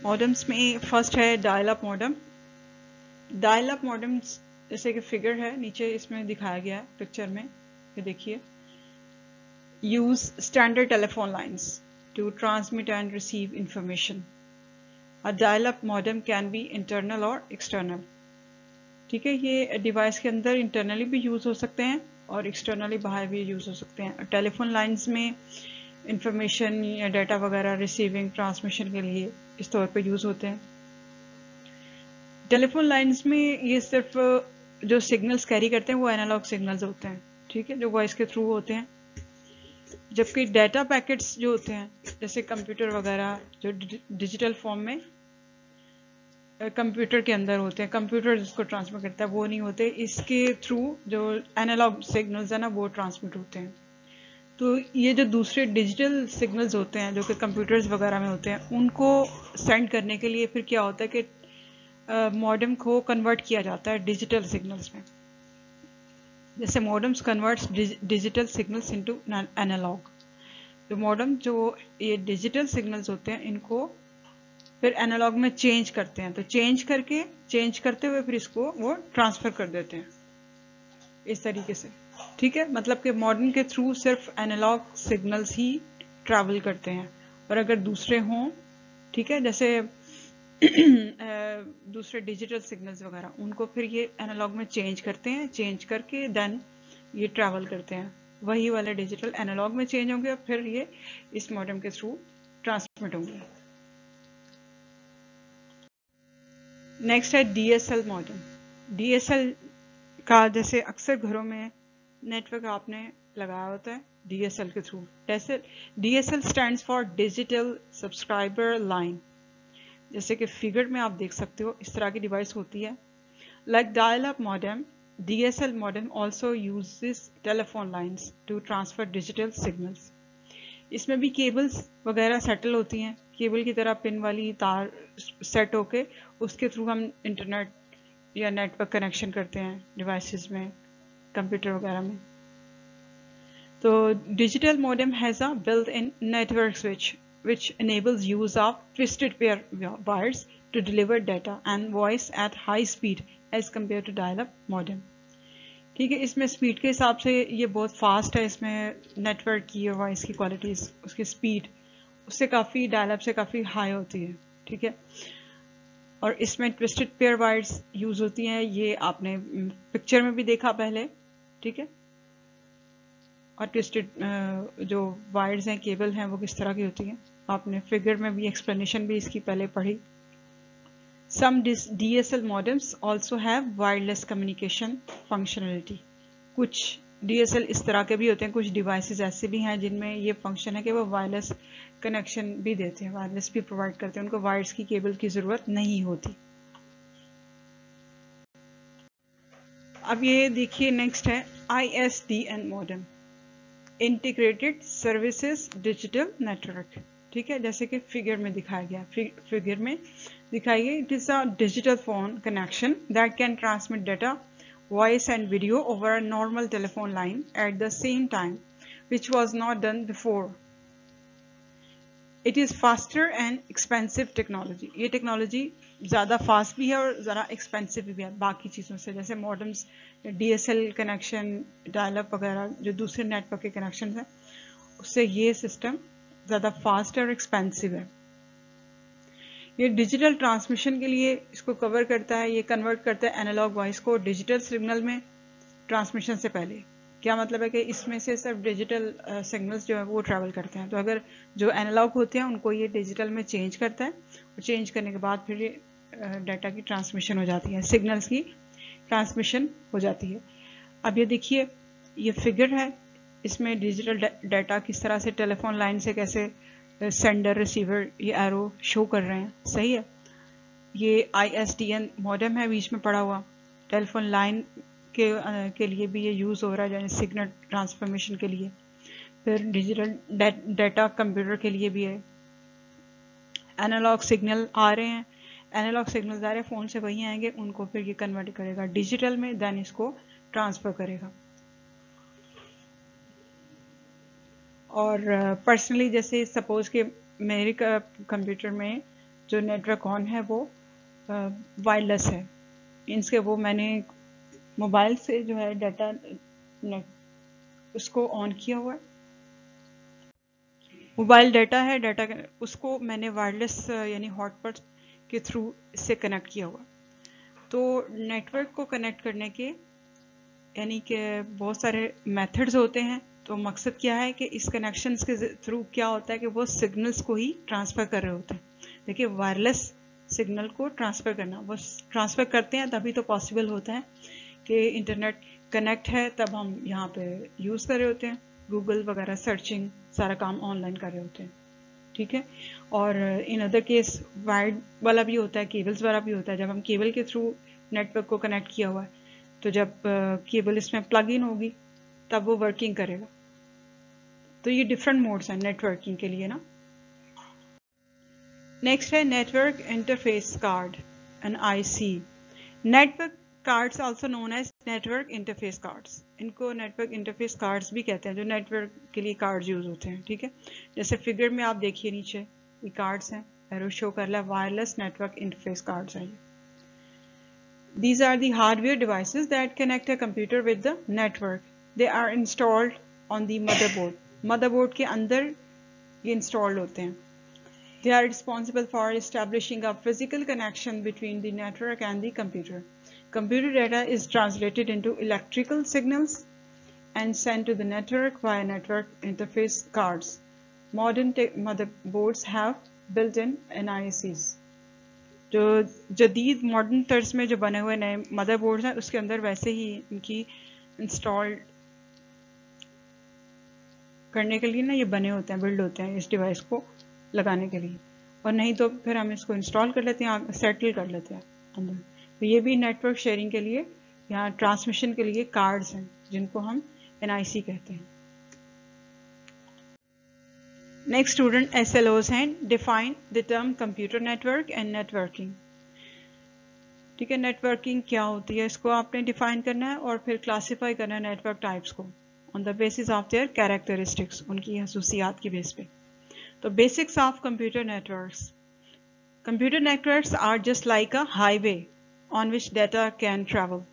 Modems में first है dial up modem. Dial up modems जैसे कि फिगर है नीचे इसमें दिखाया गया है पिक्चर में, ये देखिए। Use standard telephone lines to transmit and receive information. A dial up modem can be internal और एक्सटर्नल। ठीक है, ये डिवाइस के अंदर इंटरनली भी यूज हो सकते हैं और एक्सटर्नली बाहर भी यूज हो सकते हैं। टेलीफोन लाइंस में इंफॉर्मेशन या डाटा वगैरह रिसीविंग ट्रांसमिशन के लिए इस तौर पे यूज होते हैं। टेलीफोन लाइंस में ये सिर्फ जो सिग्नल्स कैरी करते हैं वो एनालॉग सिग्नल्स होते हैं, ठीक है, जो वॉइस के थ्रू होते हैं। जबकि डाटा पैकेट्स जो होते हैं जैसे कंप्यूटर वगैरह जो डिजिटल फॉर्म में कंप्यूटर के अंदर होते हैं, कंप्यूटर जिसको ट्रांसमिट करता है वो नहीं होते, इसके थ्रू जो एनालॉग सिग्नल्स है ना वो ट्रांसमिट होते हैं। तो ये जो दूसरे डिजिटल सिग्नल्स होते हैं जो कि कंप्यूटर्स वगैरह में होते हैं उनको सेंड करने के लिए फिर क्या होता है कि मॉडेम को कन्वर्ट किया जाता है डिजिटल सिग्नल्स में। जैसे modems converts digital signals into analog. तो मॉडेम जो ये डिजिटल सिग्नल्स होते हैं इनको फिर एनालॉग में चेंज करते हैं, तो चेंज करते हुए फिर इसको वो ट्रांसफर कर देते हैं इस तरीके से। ठीक है, मतलब कि मॉडर्न के थ्रू सिर्फ एनालॉग सिग्नल्स ही ट्रैवल करते हैं, और अगर दूसरे हों, ठीक है, जैसे दूसरे डिजिटल सिग्नल्स वगैरह उनको फिर ये एनालॉग में चेंज करते हैं, चेंज करके देन ये ट्रैवल करते हैं। वही वाले डिजिटल एनालॉग में चेंज होंगे और फिर ये इस मॉडेम के थ्रू ट्रांसमिट होंगे। नेक्स्ट है डीएसएल मॉडेम। डीएसएल का जैसे अक्सर घरों में नेटवर्क आपने लगाया होता है डीएसएल के through. DSL stands for digital subscriber line. जैसे कि फिगर में आप देख सकते हो इस तरह की डिवाइस होती है। Like dial up modem, DSL modem also uses telephone lines to transfer digital signals. इसमें भी केबल्स वगैरह सेटल होती हैं, केबल की तरह पिन वाली तार सेट होके उसके थ्रू हम इंटरनेट या नेटवर्क कनेक्शन करते हैं डिवाइसेस में, कंप्यूटर वगैरह में। तो digital modem has a built in network switch which enables use of twisted pair wires to deliver data and voice at high speed as compared to dial-up modem. ठीक है, इसमें speed के हिसाब से ये बहुत फास्ट है, इसमें नेटवर्क की और वॉइस की क्वालिटीज, उसकी स्पीड उससे काफ़ी डायल-अप से काफ़ी हाई होती है। ठीक है, और इसमें ट्विस्टेड पेयर वायर्स यूज होती हैं, ये आपने पिक्चर में भी देखा पहले। ठीक है, और ट्विस्टेड जो वायर्स हैं, केबल हैं, वो किस तरह की होती हैं, आपने फिगर में भी एक्सप्लेनेशन भी इसकी पहले पढ़ी। Some DSL modems also have wireless communication functionality. कुछ DSL इस तरह के भी होते हैं, कुछ डिवाइसेस ऐसे भी हैं जिनमें ये फंक्शन है कि वो वायरलेस कनेक्शन भी देते हैं, वायरलेस भी प्रोवाइड करते हैं, उनको वायर्स की केबल की जरूरत नहीं होती। अब ये देखिए नेक्स्ट है ISDN modem, integrated services digital network. ठीक है, जैसे कि फिगर में दिखाया गया, फिगर में दिखाई गई, it is a digital phone connection that can transmit data, voice and video over a normal telephone line at the same time which was not done before. It is faster and expensive technology. ये technology ज़्यादा fast भी है और ज़रा expensive भी है बाकी चीज़ों से, जैसे मॉडेम्स, DSL कनेक्शन, डायल-अप वगैरह जो दूसरे नेटवर्क के कनेक्शन हैं उससे ये सिस्टम ज़्यादा फास्ट और एक्सपेंसिव है। ये डिजिटल ट्रांसमिशन के लिए इसको कवर करता है, ये कन्वर्ट करता है एनालॉग वॉइस को डिजिटल सिग्नल में ट्रांसमिशन से पहले। क्या मतलब है कि इसमें से सिर्फ डिजिटल सिग्नल्स जो है वो ट्रैवल करते हैं, तो अगर जो एनालॉग होते हैं उनको ये डिजिटल में चेंज करता है, और चेंज करने के बाद फिर ये डाटा की ट्रांसमिशन हो जाती है, सिग्नल्स की ट्रांसमिशन हो जाती है। अब ये देखिए, ये फिगर है, इसमें डिजिटल डाटा किस तरह से टेलीफोन लाइन से कैसे सेंडर रिसीवर ये एरो शो कर रहे हैं, सही है। ये ISDN मॉडेम है बीच में पड़ा हुआ, टेलीफोन लाइन के लिए भी ये यूज़ हो रहा है, यानी सिग्नल ट्रांसफॉर्मेशन के लिए। फिर डिजिटल डाटा कंप्यूटर के लिए भी है। एनालॉग सिग्नल आ रहे हैं, एनालॉग सिग्नल आ रहे हैं फ़ोन से, वही आएंगे, उनको फिर ये कन्वर्ट करेगा डिजिटल में, देन इसको ट्रांसफ़र करेगा। और पर्सनली जैसे सपोज कि मेरे कंप्यूटर में जो नेटवर्क ऑन है वो वायरलेस है, मीन्स के वो मैंने मोबाइल से जो है डाटा नेट उसको ऑन किया हुआ है, मोबाइल डाटा है, डाटा उसको मैंने वायरलेस यानी हॉटस्पॉट के थ्रू इससे कनेक्ट किया हुआ। तो नेटवर्क को कनेक्ट करने के यानी कि बहुत सारे मेथड्स होते हैं। तो मकसद क्या है कि इस कनेक्शंस के थ्रू क्या होता है कि वो सिग्नल्स को ही ट्रांसफ़र कर रहे होते हैं। देखिए वायरलेस सिग्नल को ट्रांसफ़र करना, वो ट्रांसफ़र करते हैं तभी तो पॉसिबल होता है कि इंटरनेट कनेक्ट है, तब हम यहाँ पे यूज़ कर रहे होते हैं, गूगल वगैरह सर्चिंग सारा काम ऑनलाइन कर रहे होते हैं, ठीक है। और इन अदर केस वायर्ड वाला भी होता है, केबल्स वाला भी होता है। जब हम केबल के थ्रू नेटवर्क को कनेक्ट किया हुआ है तो जब केबल इसमें प्लग इन होगी तब वो वर्किंग करेगा। तो ये डिफरेंट मोड्स हैं नेटवर्किंग के लिए ना। नेक्स्ट है network interface card and IC. Network cards also known as network interface cards. इनको नेटवर्क इंटरफेस कार्ड्स भी कहते हैं, जो नेटवर्क के लिए कार्ड्स यूज होते हैं, ठीक है। जैसे फिगर में आप देखिए नीचे ये कार्ड्स हैं, एरो शो कर रहा है, वायरलेस नेटवर्क इंटरफेस कार्ड्स हैं। These are the hardware devices that connect a computer with the network. They are installed on the motherboard. Motherboard के अंदर ये installed होते हैं. They are responsible for establishing a physical connection between the network and the computer. Computer data is translated into electrical signals and sent to the network via network interface cards. Modern motherboards have built-in NICs. जो जदीद modern तर्ज में जो बने हुए नए motherboards हैं उसके अंदर वैसे ही इनकी इंस्टॉल करने के लिए ना ये बने होते हैं, बिल्ड होते हैं इस डिवाइस को लगाने के लिए, और नहीं तो फिर हम इसको इंस्टॉल कर लेते हैं, सेटल कर लेते हैं अंदर। तो ये भी नेटवर्क शेयरिंग के लिए या ट्रांसमिशन के लिए कार्ड्स हैं जिनको हम NIC कहते हैं। नेक्स्ट स्टूडेंट SLOs हैं। Define the term computer network and networking. ठीक है, नेटवर्किंग क्या होती है इसको आपने डिफाइन करना है और फिर क्लासिफाई करना है नेटवर्क टाइप्स को on the basis of their characteristics, उनकी खसूसियात की बेस पे। तो basics of computer networks. Computer networks are just like a highway on which data can travel.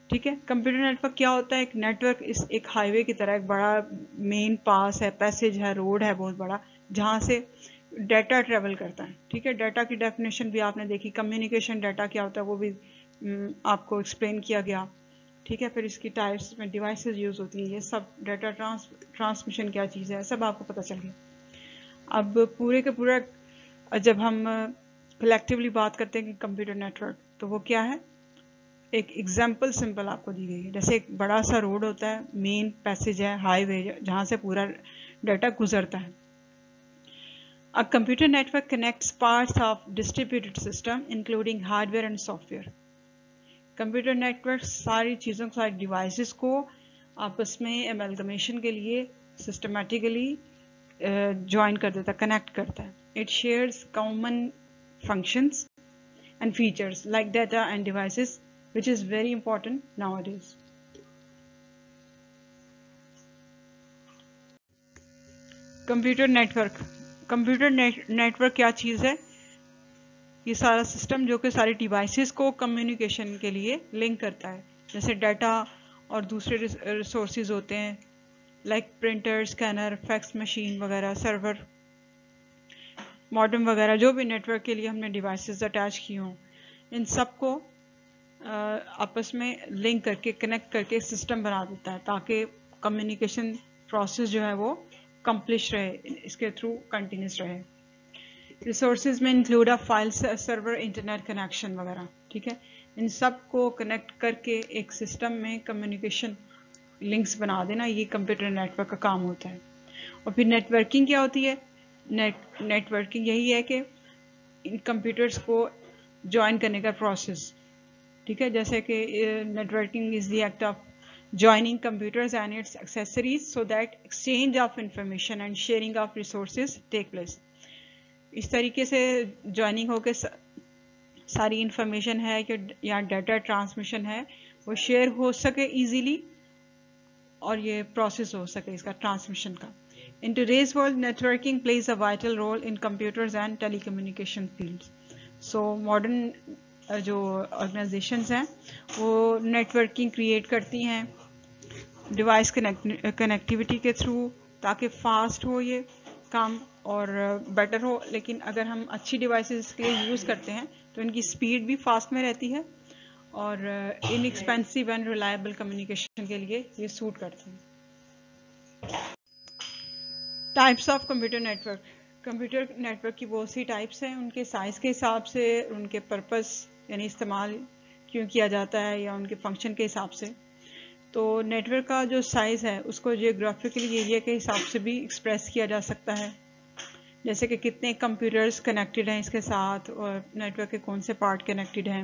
ठीक है, कंप्यूटर नेटवर्क क्या होता है? एक नेटवर्क इस एक हाईवे की तरह, एक बड़ा मेन पास है, पैसेज है, रोड है बहुत बड़ा, जहाँ से डाटा ट्रेवल करता है। ठीक है, डाटा की डेफिनेशन भी आपने देखी, कम्युनिकेशन डाटा क्या होता है वो भी आपको एक्सप्लेन किया गया। ठीक है, फिर इसकी टाइप्स में डिवाइसेस यूज होती है, ये सब डाटा ट्रांसमिशन क्या चीज़ है सब आपको पता चल गया। अब पूरे के पूरा जब हम कलेक्टिवली बात करते हैं कि कंप्यूटर नेटवर्क, तो वो क्या है? एक एग्जाम्पल सिंपल आपको दी गई है। जैसे एक बड़ा सा रोड होता है, मेन पैसेज है, हाईवे जहाँ से पूरा डाटा गुजरता है। A computer network connects parts of distributed system including hardware and software. Computer network सारी चीज़ों को, सारी डिवाइसेस को आपस में एमलगमेशन के लिए सिस्टमेटिकली ज्वाइन कर देता है, कनेक्ट करता है। It shares common functions and features like data and devices, which is very important nowadays. Computer network, computer network क्या चीज़ है? ये सारा सिस्टम जो कि सारी डिवाइसेस को कम्युनिकेशन के लिए लिंक करता है। जैसे डाटा और दूसरे रिसोर्सेज होते हैं like printer, scanner, fax machine वगैरह, सर्वर, मॉडेम वगैरह, जो भी नेटवर्क के लिए हमने डिवाइसेस अटैच की हों, इन सब को आपस में लिंक करके, कनेक्ट करके सिस्टम बना देता है ताकि कम्युनिकेशन प्रोसेस जो है वो कंप्लीट रहे, इसके थ्रू कंटिन्यूस रहे। रिसोर्सेज में include a file server, internet connection वगैरह। ठीक है, इन सब को कनेक्ट करके एक सिस्टम में कम्युनिकेशन लिंक्स बना देना, ये कंप्यूटर नेटवर्क का काम होता है। और फिर नेटवर्किंग क्या होती है? नेटवर्किंग यही है कि इन कंप्यूटर्स को ज्वाइन करने का प्रोसेस। ठीक है, जैसे कि networking is the act of joining computers and its accessories so that exchange of information and sharing of resources take place. इस तरीके से ज्वाइनिंग होकर सारी इंफॉर्मेशन है या डाटा ट्रांसमिशन है वो शेयर हो सके इजीली और ये प्रोसेस हो सके इसका ट्रांसमिशन का। In today's world, networking plays a vital role in computers and telecommunication fields. So modern जो organizations हैं वो networking create करती हैं डिवाइस कनेक्टिविटी के थ्रू, ताकि फास्ट हो ये काम और बेटर हो। लेकिन अगर हम अच्छी डिवाइसेस के लिए यूज़ करते हैं तो इनकी स्पीड भी फास्ट में रहती है और इनएक्सपेंसिव एंड रिलायबल कम्युनिकेशन के लिए ये सूट करते हैं। Types of computer network. Computer network की बहुत सी टाइप्स हैं, उनके साइज़ के हिसाब से, उनके पर्पस यानी इस्तेमाल क्यों किया जाता है या उनके फंक्शन के हिसाब से। तो नेटवर्क का जो साइज़ है उसको जियोग्राफिकल एरिया के हिसाब से भी एक्सप्रेस किया जा सकता है, जैसे कि कितने कंप्यूटर्स कनेक्टेड हैं इसके साथ और नेटवर्क के कौन से पार्ट कनेक्टेड हैं।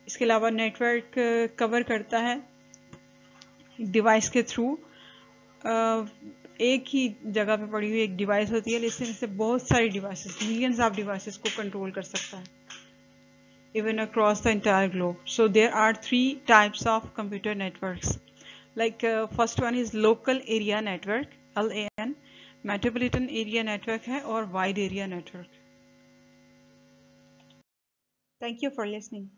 इसके अलावा नेटवर्क कवर करता है डिवाइस के थ्रू, एक ही जगह पे पड़ी हुई एक डिवाइस होती है लेकिन इससे बहुत सारी डिवाइसेस, मिलियंस ऑफ डिवाइसेस को कंट्रोल कर सकता है even across the entire globe. So there are 3 types of computer networks. Like first one is local area network, LAN, metropolitan area network है और wide area network. Thank you for listening.